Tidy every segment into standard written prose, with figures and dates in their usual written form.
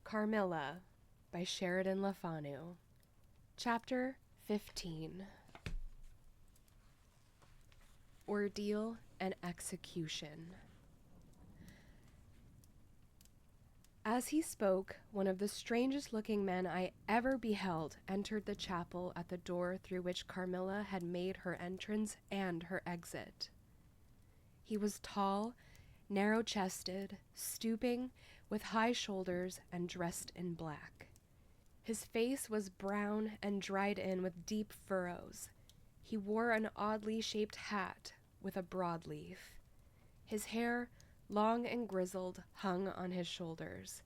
Carmilla by Sheridan Le Fanu. Chapter 15. Ordeal and Execution. As he spoke, one of the strangest-looking men I ever beheld entered the chapel at the door through which Carmilla had made her entrance and her exit. He was tall, narrow-chested, stooping, with high shoulders, and dressed in black. His face was brown and dried in with deep furrows. He wore an oddly shaped hat with a broadleaf. His hair, long and grizzled, hung on his shoulders.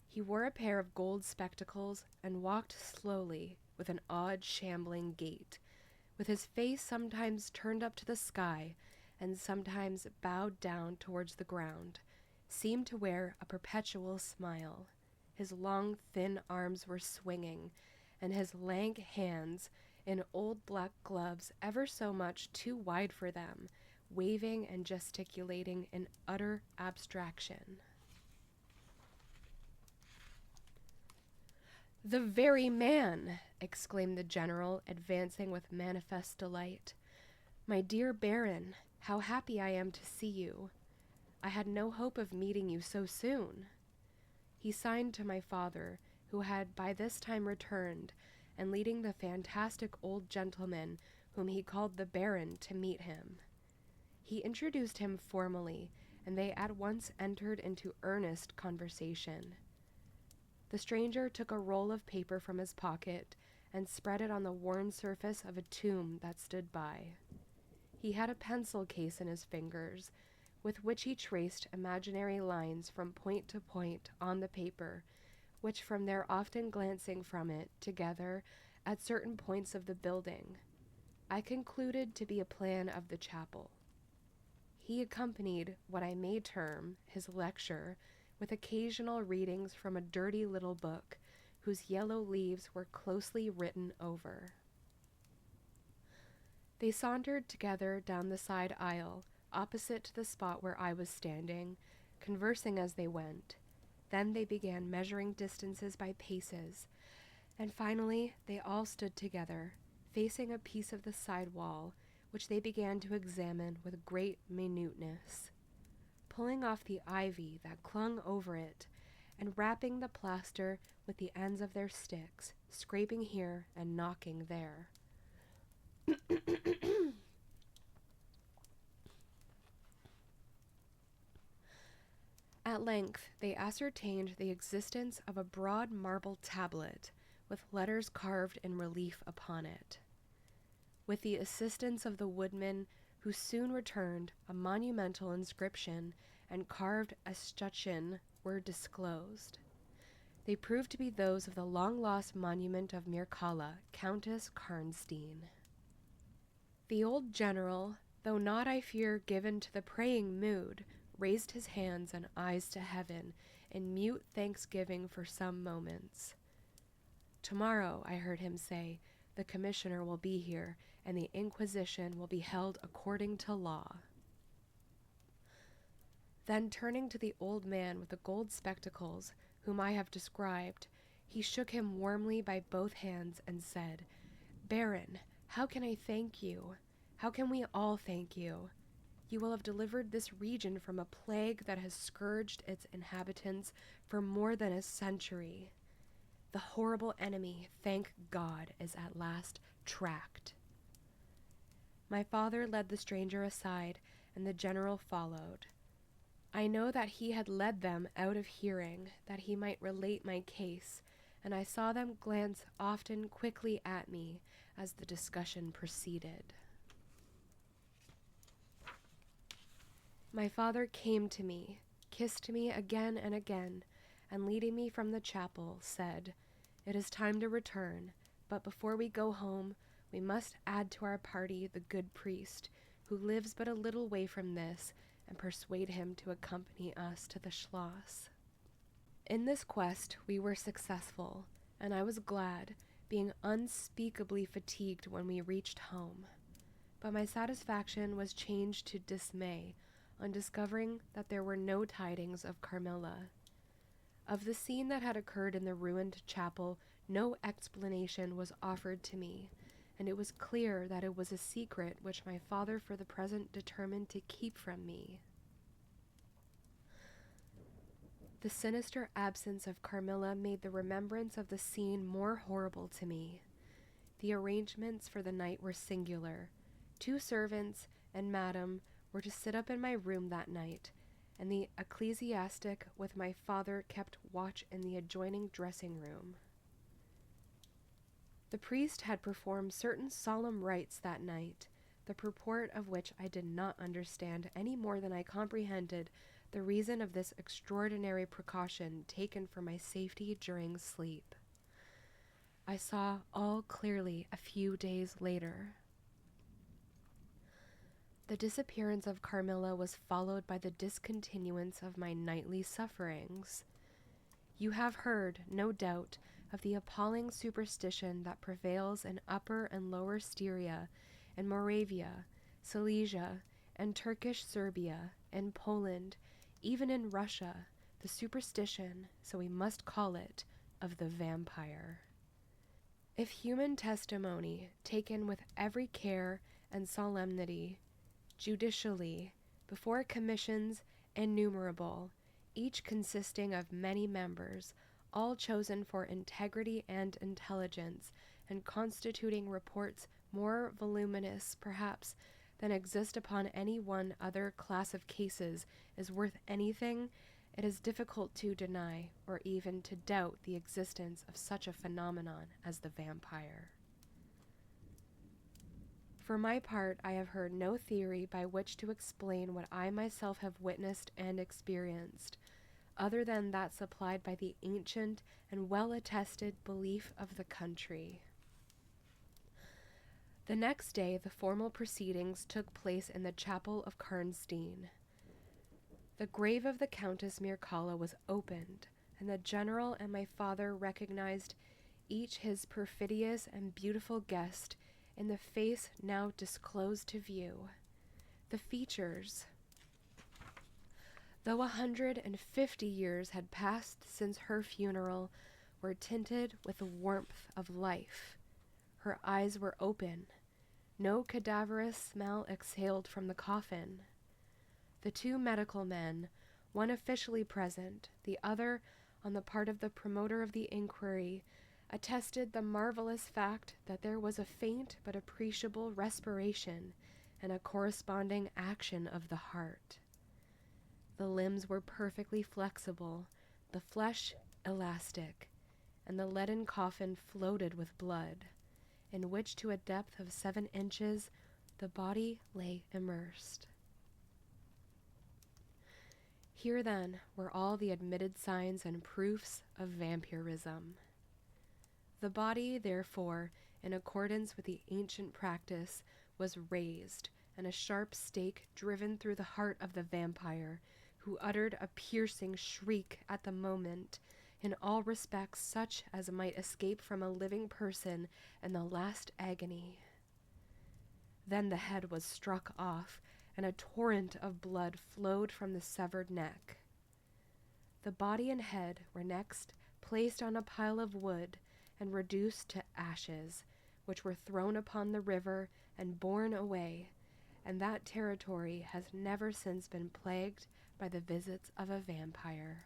He wore a pair of gold spectacles and walked slowly with an odd shambling gait, with his face sometimes turned up to the sky and sometimes bowed down towards the ground, seemed to wear a perpetual smile. His long, thin arms were swinging, and his lank hands, in old black gloves ever so much too wide for them, waving and gesticulating in utter abstraction. "The very man!" exclaimed the general, advancing with manifest delight. "My dear Baron, how happy I am to see you. I had no hope of meeting you so soon." He signed to my father, who had by this time returned, and leading the fantastic old gentleman, whom he called the Baron, to meet him. He introduced him formally, and they at once entered into earnest conversation. The stranger took a roll of paper from his pocket and spread it on the worn surface of a tomb that stood by. He had a pencil case in his fingers, with which he traced imaginary lines from point to point on the paper, which from their often glancing from it together at certain points of the building, I concluded to be a plan of the chapel. He accompanied what I may term his lecture with occasional readings from a dirty little book whose yellow leaves were closely written over. They sauntered together down the side aisle, opposite to the spot where I was standing, conversing as they went. Then they began measuring distances by paces, and finally they all stood together, facing a piece of the side wall, which they began to examine with great minuteness, pulling off the ivy that clung over it, and rapping the plaster with the ends of their sticks, scraping here and knocking there. At length they ascertained the existence of a broad marble tablet with letters carved in relief upon it. With the assistance of the woodman, who soon returned, a monumental inscription and carved escutcheon were disclosed. They proved to be those of the long-lost monument of Mircalla, Countess Karnstein. The old general, though not, I fear, given to the praying mood, raised his hands and eyes to heaven in mute thanksgiving for some moments. "Tomorrow," I heard him say, "the commissioner will be here, and the Inquisition will be held according to law." Then, turning to the old man with the gold spectacles, whom I have described, he shook him warmly by both hands and said, "Baron, how can I thank you? How can we all thank you? You will have delivered this region from a plague that has scourged its inhabitants for more than a century. The horrible enemy, thank God, is at last tracked." My father led the stranger aside, and the general followed. I know that he had led them out of hearing, that he might relate my case, and I saw them glance often quickly at me as the discussion proceeded. My father came to me, kissed me again and again, and leading me from the chapel, said, "It is time to return, but before we go home, we must add to our party the good priest, who lives but a little way from this, and persuade him to accompany us to the Schloss." In this quest we were successful, and I was glad, being unspeakably fatigued when we reached home. But my satisfaction was changed to dismay on discovering that there were no tidings of Carmilla. Of the scene that had occurred in the ruined chapel, no explanation was offered to me, and it was clear that it was a secret which my father for the present determined to keep from me. The sinister absence of Carmilla made the remembrance of the scene more horrible to me. The arrangements for the night were singular. 2 servants and madam were to sit up in my room that night, and the ecclesiastic with my father kept watch in the adjoining dressing room. The priest had performed certain solemn rites that night, the purport of which I did not understand any more than I comprehended the reason of this extraordinary precaution taken for my safety during sleep. I saw all clearly a few days later. The disappearance of Carmilla was followed by the discontinuance of my nightly sufferings. You have heard, no doubt, of the appalling superstition that prevails in Upper and Lower Styria, in Moravia, Silesia, and Turkish Serbia, in Poland, even in Russia, the superstition, so we must call it, of the vampire. If human testimony, taken with every care and solemnity, judicially, before commissions innumerable, each consisting of many members, all chosen for integrity and intelligence, and constituting reports more voluminous, perhaps, than exist upon any one other class of cases, is worth anything, it is difficult to deny, or even to doubt the existence of such a phenomenon as the vampire. For my part, I have heard no theory by which to explain what I myself have witnessed and experienced, other than that supplied by the ancient and well-attested belief of the country. The next day, the formal proceedings took place in the chapel of Karnstein. The grave of the Countess Mircalla was opened, and the general and my father recognized each his perfidious and beautiful guest in the face now disclosed to view. The features, though 150 years had passed since her funeral, were tinted with the warmth of life. Her eyes were open. No cadaverous smell exhaled from the coffin. The 2 medical men, one officially present, the other on the part of the promoter of the inquiry, attested the marvelous fact that there was a faint but appreciable respiration and a corresponding action of the heart. The limbs were perfectly flexible, the flesh elastic, and the leaden coffin floated with blood, in which to a depth of 7 inches the body lay immersed. Here then were all the admitted signs and proofs of vampirism. The body, therefore, in accordance with the ancient practice, was raised, and a sharp stake driven through the heart of the vampire, who uttered a piercing shriek at the moment, in all respects such as might escape from a living person in the last agony. Then the head was struck off, and a torrent of blood flowed from the severed neck. The body and head were next placed on a pile of wood and reduced to ashes, which were thrown upon the river and borne away, and that territory has never since been plagued by the visits of a vampire.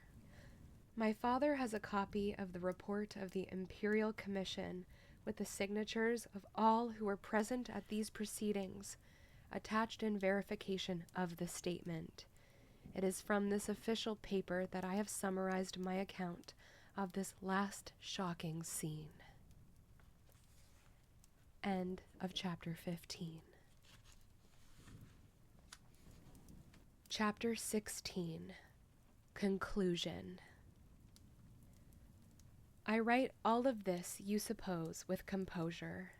My father has a copy of the report of the Imperial Commission with the signatures of all who were present at these proceedings, attached in verification of the statement. It is from this official paper that I have summarized my account of this last shocking scene. End of chapter 15. Chapter 16. Conclusion. I write all of this, you suppose, with composure,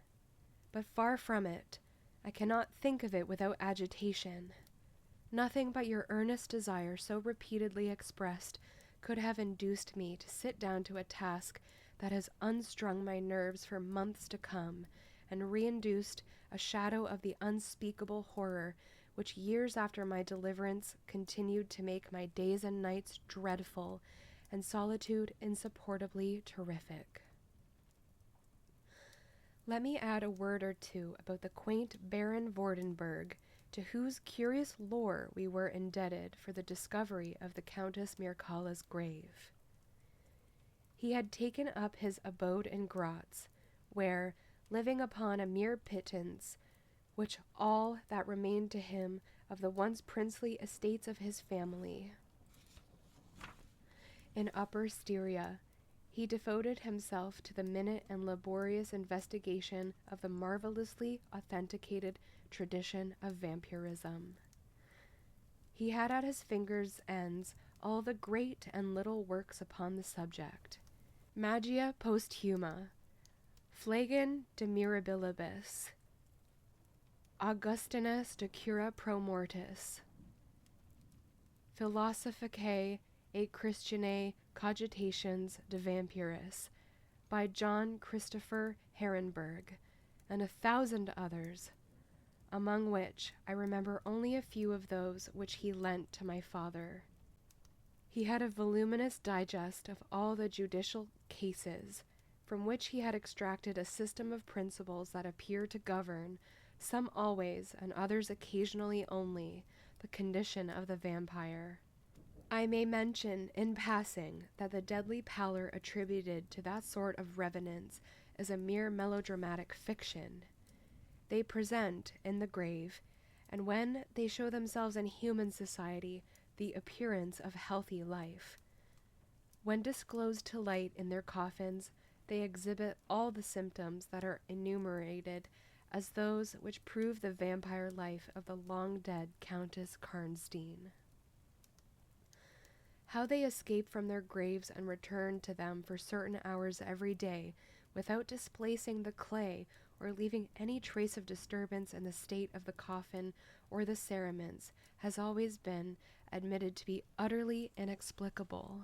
but far from it. I cannot think of it without agitation. Nothing but your earnest desire, so repeatedly expressed, could have induced me to sit down to a task that has unstrung my nerves for months to come, and reinduced a shadow of the unspeakable horror which years after my deliverance continued to make my days and nights dreadful, and solitude insupportably terrific. Let me add a word or two about the quaint Baron Vordenburg, to whose curious lore we were indebted for the discovery of the Countess Mircalla's grave. He had taken up his abode in Graz, where, living upon a mere pittance, which all that remained to him of the once princely estates of his family, in Upper Styria, he devoted himself to the minute and laborious investigation of the marvelously authenticated tradition of vampirism. He had at his fingers' ends all the great and little works upon the subject: Magia Posthuma, Flagon de Mirabilibus, Augustinus de Cura Pro Mortis, Philosophicae et Christianae Cogitations de Vampiris, by John Christopher Herrenberg, and 1,000 others, among which I remember only a few of those which he lent to my father. He had a voluminous digest of all the judicial cases, from which he had extracted a system of principles that appear to govern, some always and others occasionally only, the condition of the vampire. I may mention, in passing, that the deadly pallor attributed to that sort of revenants is a mere melodramatic fiction. They present, in the grave, and when they show themselves in human society, the appearance of healthy life. When disclosed to light in their coffins, they exhibit all the symptoms that are enumerated as those which prove the vampire life of the long-dead Countess Karnstein. How they escape from their graves and return to them for certain hours every day, without displacing the clay or leaving any trace of disturbance in the state of the coffin or the cerements, has always been admitted to be utterly inexplicable.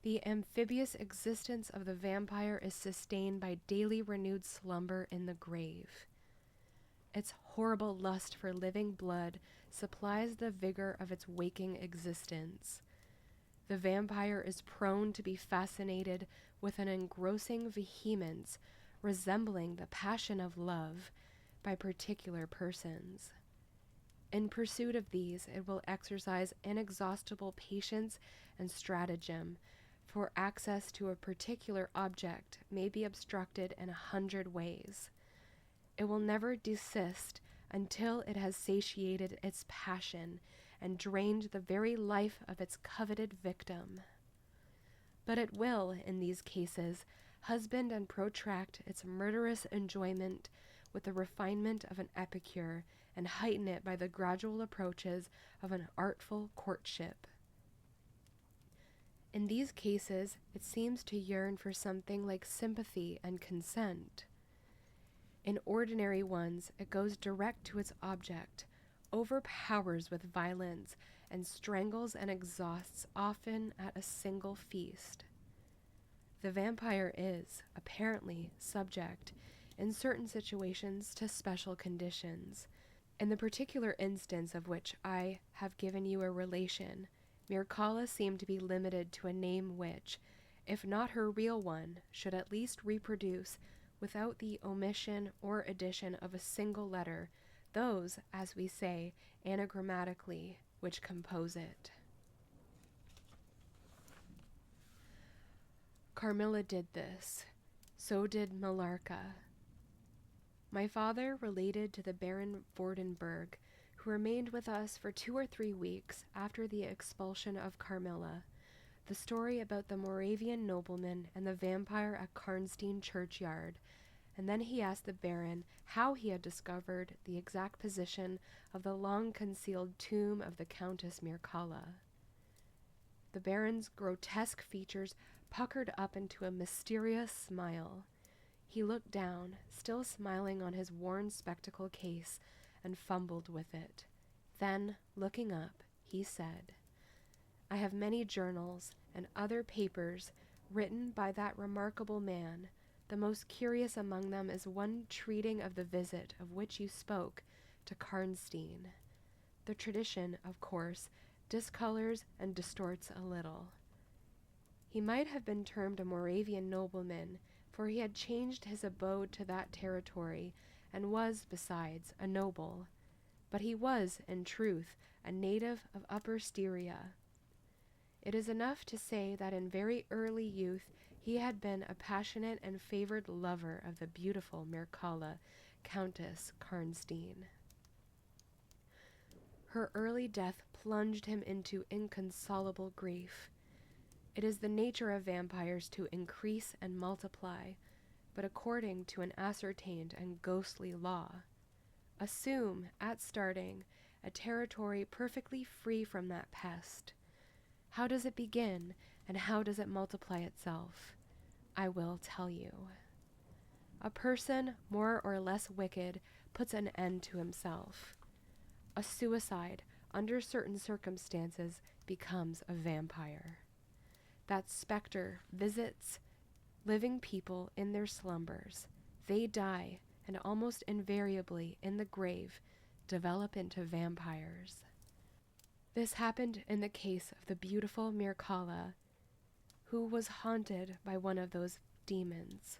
The amphibious existence of the vampire is sustained by daily renewed slumber in the grave. Its horrible lust for living blood supplies the vigor of its waking existence. The vampire is prone to be fascinated with an engrossing vehemence resembling the passion of love by particular persons. In pursuit of these, it will exercise inexhaustible patience and stratagem, for access to a particular object may be obstructed in 100 ways. It will never desist until it has satiated its passion and drained the very life of its coveted victim. But it will, in these cases, husband and protract its murderous enjoyment with the refinement of an epicure, and heighten it by the gradual approaches of an artful courtship. In these cases, it seems to yearn for something like sympathy and consent. In ordinary ones, it goes direct to its object, overpowers with violence, and strangles and exhausts, often at a single feast. The vampire is, apparently, subject, in certain situations, to special conditions. In the particular instance of which I have given you a relation, Mircalla seemed to be limited to a name which, if not her real one, should at least reproduce, without the omission or addition of a single letter, those, as we say, anagrammatically, which compose it. Carmilla did this. So did Millarca. My father related to the Baron Vordenburg, who remained with us for 2 or 3 weeks after the expulsion of Carmilla, the story about the Moravian nobleman and the vampire at Karnstein churchyard, and then he asked the Baron how he had discovered the exact position of the long-concealed tomb of the Countess Mircalla. The Baron's grotesque features puckered up into a mysterious smile. He looked down, still smiling on his worn spectacle case, and fumbled with it. Then, looking up, he said, "I have many journals and other papers written by that remarkable man. The most curious among them is one treating of the visit of which you spoke to Karnstein. The tradition, of course, discolors and distorts a little. He might have been termed a Moravian nobleman, for he had changed his abode to that territory, and was, besides, a noble. But he was, in truth, a native of Upper Styria. It is enough to say that in very early youth he had been a passionate and favored lover of the beautiful Mircalla, Countess Karnstein. Her early death plunged him into inconsolable grief. It is the nature of vampires to increase and multiply, but according to an ascertained and ghostly law. Assume, at starting, a territory perfectly free from that pest. How does it begin, and how does it multiply itself? I will tell you. A person more or less wicked puts an end to himself. A suicide, under certain circumstances, becomes a vampire. That specter visits living people in their slumbers. They die, and almost invariably in the grave develop into vampires. This happened in the case of the beautiful Mircalla, who was haunted by one of those demons.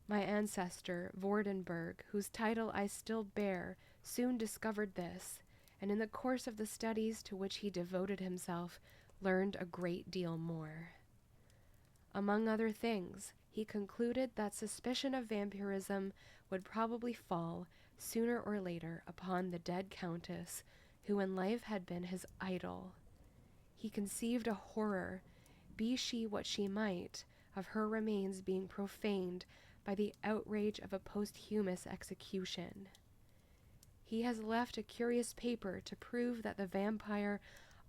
My ancestor, Vordenburg, whose title I still bear, soon discovered this, and in the course of the studies to which he devoted himself, learned a great deal more. Among other things, he concluded that suspicion of vampirism would probably fall, sooner or later, upon the dead countess, who in life had been his idol. He conceived a horror, be she what she might, of her remains being profaned by the outrage of a posthumous execution. He has left a curious paper to prove that the vampire,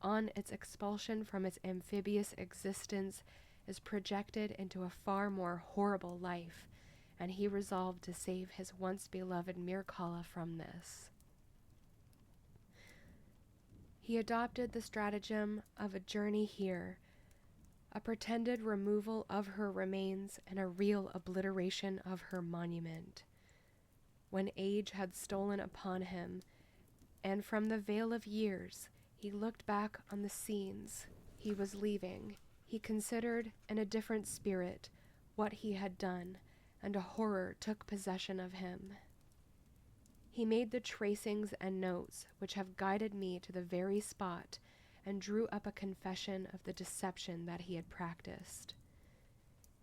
on its expulsion from its amphibious existence, is projected into a far more horrible life, and he resolved to save his once beloved Mircalla from this. He adopted the stratagem of a journey here, a pretended removal of her remains, and a real obliteration of her monument. When age had stolen upon him, and from the veil of years he looked back on the scenes he was leaving, he considered in a different spirit what he had done, and a horror took possession of him. He made the tracings and notes which have guided me to the very spot, and drew up a confession of the deception that he had practiced.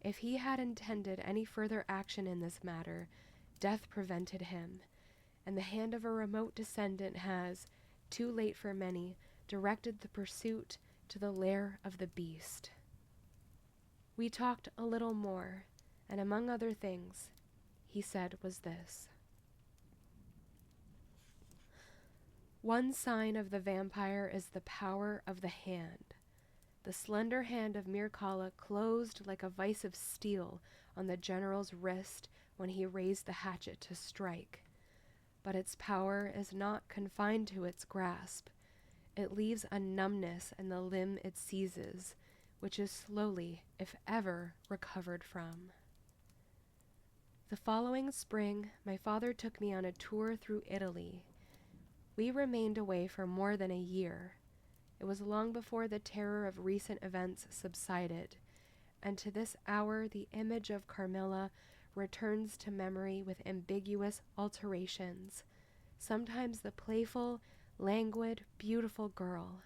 If he had intended any further action in this matter, death prevented him, and the hand of a remote descendant has, too late for many, directed the pursuit to the lair of the beast. We talked a little more, and among other things, he said was this. One sign of the vampire is the power of the hand. The slender hand of Mircalla closed like a vice of steel on the general's wrist when he raised the hatchet to strike. But its power is not confined to its grasp. It leaves a numbness in the limb it seizes, which is slowly, if ever, recovered from. The following spring, my father took me on a tour through Italy. We remained away for more than a year. It was long before the terror of recent events subsided, and to this hour the image of Carmilla returns to memory with ambiguous alterations, sometimes the playful, languid, beautiful girl,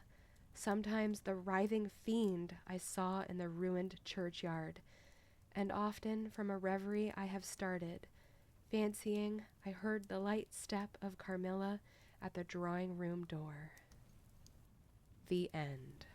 sometimes the writhing fiend I saw in the ruined churchyard, and often from a reverie I have started, fancying I heard the light step of Carmilla at the drawing-room door. The end.